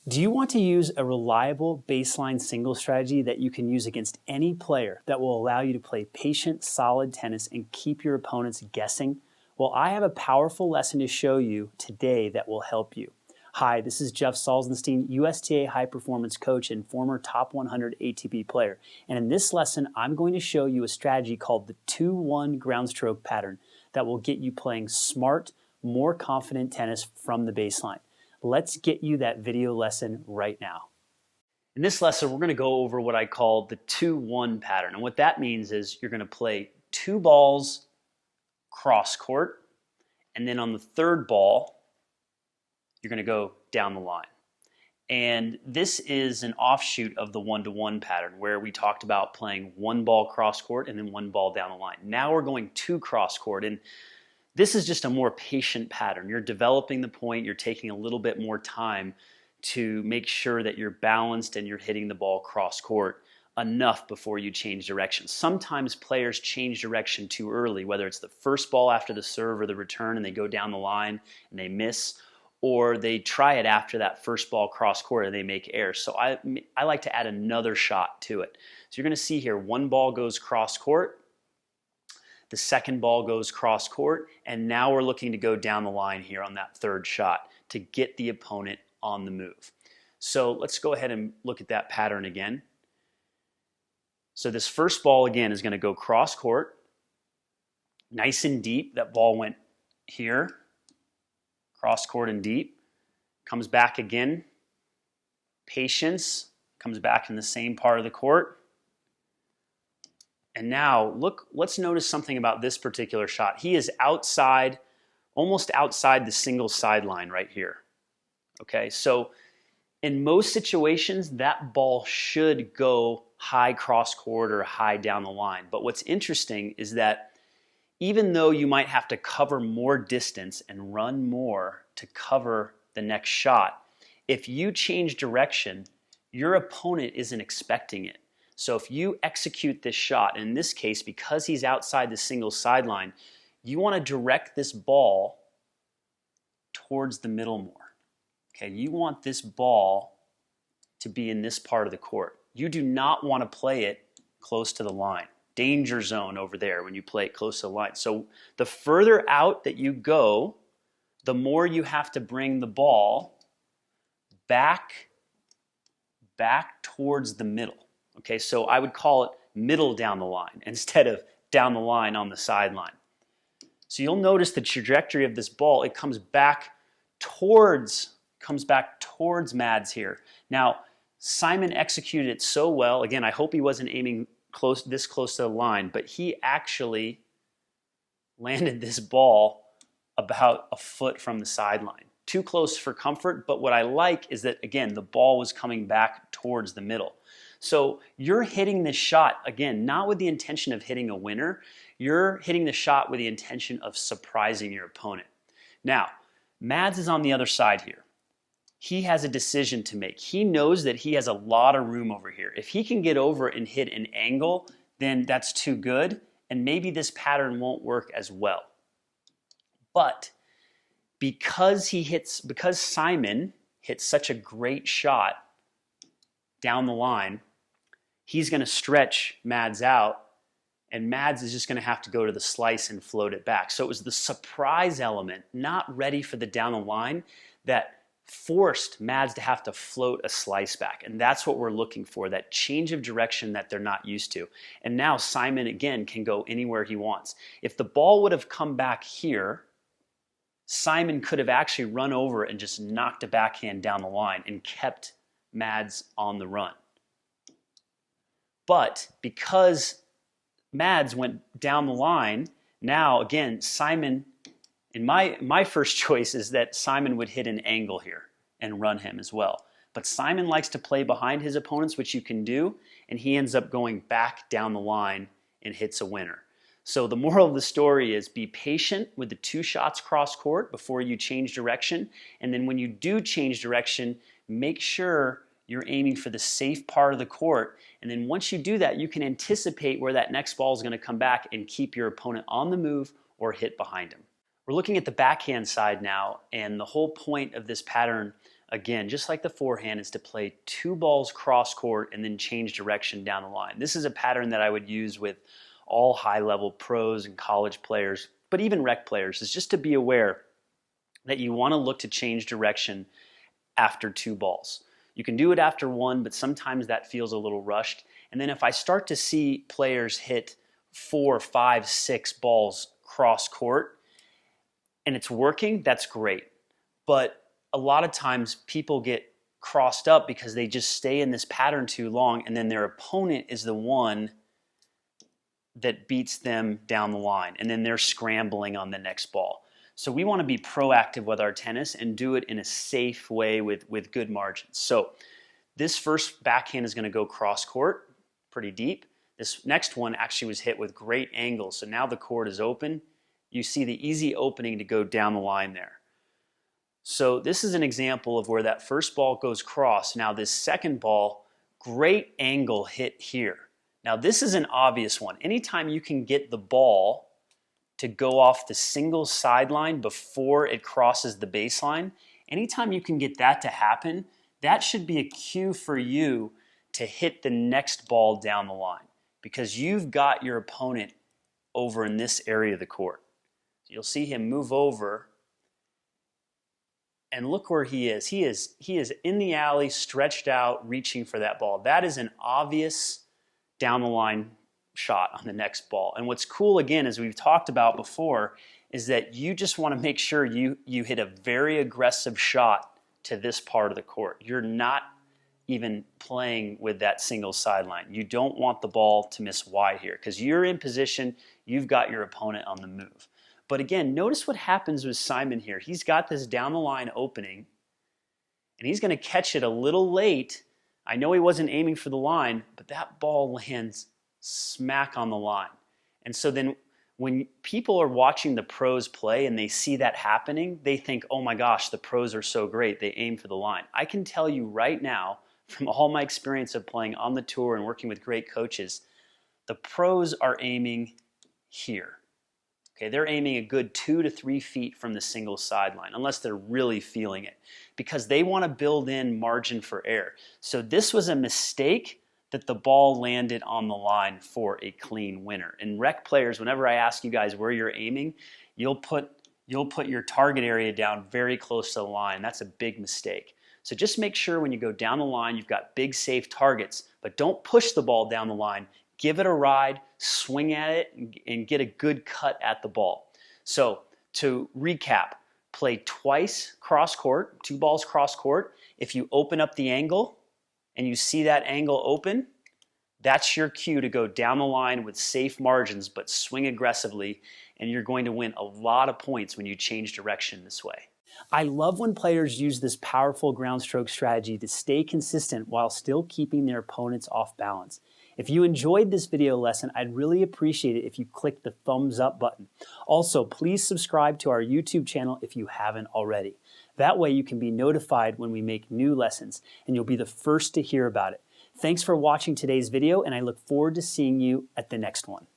Do you want to use a reliable baseline single strategy that you can use against any player that will allow you to play patient, solid tennis and keep your opponents guessing? Well, I have a powerful lesson to show you today that will help you. Hi, this is Jeff Salzenstein, USTA high performance coach and former top 100 ATP player. And in this lesson, I'm going to show you a strategy called the 2-1 groundstroke pattern that will get you playing smart, more confident tennis from the baseline. Let's get you that video lesson right now. In this lesson, we're going to go over what I call the 2-1 pattern. And what that means is you're going to play 2 balls cross court, and then on the 3rd ball, you're going to go down the line. And this is an offshoot of the 1-to-1 pattern where we talked about playing 1 ball cross court and then 1 ball down the line. Now we're going 2 cross court, and this is just a more patient pattern. You're developing the point, you're taking a little bit more time to make sure that you're balanced and you're hitting the ball cross court enough before you change direction. Sometimes players change direction too early, whether it's the first ball after the serve or the return and they go down the line and they miss, or they try it after that first ball cross court and they make errors. So I like to add another shot to it. So you're going to see here, 1 ball goes cross court, the 2nd ball goes cross court, and now we're looking to go down the line here on that 3rd shot to get the opponent on the move. So let's go ahead and look at that pattern again. So this first ball again is going to go cross court, nice and deep. That ball went here, cross court and deep, comes back again, patience, comes back in the same part of the court. And now, look, let's notice something about this particular shot. He is outside, almost outside the single sideline right here. Okay, so in most situations, that ball should go high cross court or high down the line. But what's interesting is that even though you might have to cover more distance and run more to cover the next shot, if you change direction, your opponent isn't expecting it. So if you execute this shot, in this case, because he's outside the single sideline, you want to direct this ball towards the middle more. Okay, you want this ball to be in this part of the court. You do not want to play it close to the line. Danger zone over there when you play it close to the line. So the further out that you go, the more you have to bring the ball back towards the middle. Okay, so I would call it middle down the line instead of down the line on the sideline. So you'll notice the trajectory of this ball, it comes back towards Mads here. Now, Simon executed it so well. Again, I hope he wasn't aiming this close to the line, but he actually landed this ball about a foot from the sideline. Too close for comfort, but what I like is that, again, the ball was coming back towards the middle. So you're hitting this shot, again, not with the intention of hitting a winner. You're hitting the shot with the intention of surprising your opponent. Now, Mads is on the other side here. He has a decision to make. He knows that he has a lot of room over here. If he can get over and hit an angle, then that's too good, and maybe this pattern won't work as well. But because Simon hits such a great shot down the line, he's going to stretch Mads out, and Mads is just going to have to go to the slice and float it back. So it was the surprise element, not ready for the down the line, that forced Mads to have to float a slice back. And that's what we're looking for, that change of direction that they're not used to. And now Simon, again, can go anywhere he wants. If the ball would have come back here, Simon could have actually run over and just knocked a backhand down the line and kept Mads on the run. But because Mads went down the line, now again, Simon, in my first choice is that Simon would hit an angle here and run him as well. But Simon likes to play behind his opponents, which you can do, and he ends up going back down the line and hits a winner. So the moral of the story is be patient with the 2 shots cross court before you change direction. And then when you do change direction, make sure you're aiming for the safe part of the court. And then once you do that, you can anticipate where that next ball is going to come back and keep your opponent on the move or hit behind him. We're looking at the backhand side now, and the whole point of this pattern again, just like the forehand, is to play 2 balls cross court and then change direction down the line. This is a pattern that I would use with all high-level pros and college players, but even rec players, is just to be aware that you want to look to change direction after 2 balls. You can do it after 1, but sometimes that feels a little rushed. And then if I start to see players hit 4, 5, 6 balls cross court and it's working, that's great. But a lot of times people get crossed up because they just stay in this pattern too long, and then their opponent is the one that beats them down the line, and then they're scrambling on the next ball. So we want to be proactive with our tennis and do it in a safe way with good margins. So this first backhand is going to go cross court, pretty deep. This next one actually was hit with great angle. So now the court is open. You see the easy opening to go down the line there. So this is an example of where that first ball goes cross. Now this second ball, great angle hit here. Now this is an obvious one. Anytime you can get the ball to go off the single sideline before it crosses the baseline, anytime you can get that to happen, that should be a cue for you to hit the next ball down the line, because you've got your opponent over in this area of the court. So you'll see him move over, and look where he is. He is in the alley, stretched out, reaching for that ball. That is an obvious down the line shot on the next ball. And what's cool, again, as we've talked about before, is that you just want to make sure you hit a very aggressive shot to this part of the court. You're not even playing with that single sideline. You don't want the ball to miss wide here, because you're in position, you've got your opponent on the move. But again, notice what happens with Simon here. He's got this down the line opening, and he's going to catch it a little late. I know he wasn't aiming for the line, but that ball lands smack on the line. And so then when people are watching the pros play and they see that happening, they think, oh my gosh, the pros are so great, they aim for the line. I can tell you right now, from all my experience of playing on the tour and working with great coaches, the pros are aiming here. Okay, they're aiming a good 2 to 3 feet from the single sideline, unless they're really feeling it, because they want to build in margin for error. So this was a mistake that the ball landed on the line for a clean winner. And rec players, whenever I ask you guys where you're aiming, you'll put your target area down very close to the line. That's a big mistake. So just make sure when you go down the line, you've got big safe targets, but don't push the ball down the line. Give it a ride, swing at it, and get a good cut at the ball. So to recap, play twice cross court, 2 balls cross court. If you open up the angle and you see that angle open, that's your cue to go down the line with safe margins, but swing aggressively, and you're going to win a lot of points when you change direction this way. I love when players use this powerful ground stroke strategy to stay consistent while still keeping their opponents off balance. If you enjoyed this video lesson, I'd really appreciate it if you click the thumbs up button. Also, please subscribe to our YouTube channel if you haven't already. That way you can be notified when we make new lessons, and you'll be the first to hear about it. Thanks for watching today's video, and I look forward to seeing you at the next one.